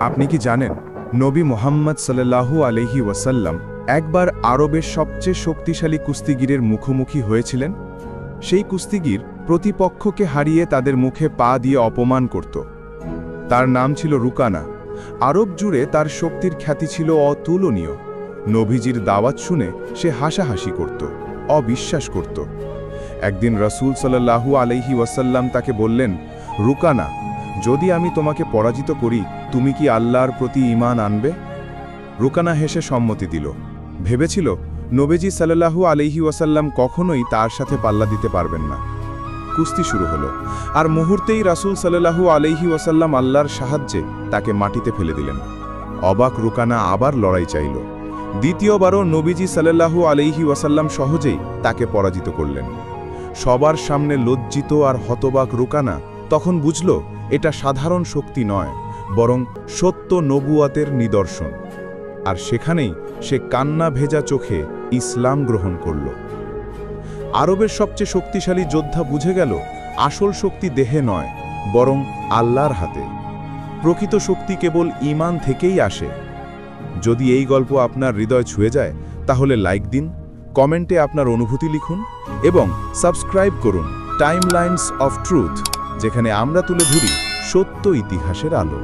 আপনি কি জানেন নবী মুহাম্মদ সাল্লাল্লাহু আলাইহি ওয়াসাল্লাম একবার আরবের সবচেয়ে শক্তিশালী কুস্তিগিরের মুখোমুখি হয়েছিলেন? সেই কুস্তিগির প্রতিপক্ষকে হারিয়ে তাদের মুখে পা দিয়ে অপমান করত। তার নাম ছিল রুকানা। আরব জুড়ে তার শক্তির খ্যাতি ছিল অতুলনীয়। নবীজির দাওয়াত শুনে সে হাসাহাসি করত, অবিশ্বাস করত। একদিন রাসূল সাল্লাল্লাহু আলাইহি ওয়াসাল্লাম তাকে বললেন, রুকানা, যদি আমি তোমাকে পরাজিত করি তুমি কি আল্লাহর প্রতি ঈমান আনবে? রুকানা হেসে সম্মতি দিল। ভেবেছিল নবীজি সাল্লাল্লাহু আলাইহি ওয়াসাল্লাম কখনোই তার সাথে পাল্লা দিতে পারবেন না। কুস্তি শুরু হলো, আর মুহূর্তেই রাসূল সাল্লাল্লাহু আলাইহি ওয়াসাল্লাম আল্লাহর সাহায্যে তাকে মাটিতে ফেলে দিলেন। অবাক রুকানা আবার লড়াই চাইল। দ্বিতীয়বারও নবীজি সাল্লাল্লাহু আলাইহি ওয়াসাল্লাম সহজেই তাকে পরাজিত করলেন। সবার সামনে লজ্জিত আর হতবাক রুকানা তখন বুঝল এটা সাধারণ শক্তি নয়, বরং সত্য নবুয়াতের নিদর্শন। আর সেখানেই সে কান্না ভেজা চোখে ইসলাম গ্রহণ করল। আরবের সবচেয়ে শক্তিশালী যোদ্ধা বুঝে গেল আসল শক্তি দেহে নয়, বরং আল্লাহর হাতে। প্রকৃত শক্তি কেবল ঈমান থেকেই আসে। যদি এই গল্প আপনার হৃদয় ছুঁয়ে যায় তাহলে লাইক দিন, কমেন্টে আপনার অনুভূতি লিখুন এবং সাবস্ক্রাইব করুন টাইমলাইনস অফ ট্রুথ, যেখানে আমরা তুলে ধরি সত্য ইতিহাসের আলো।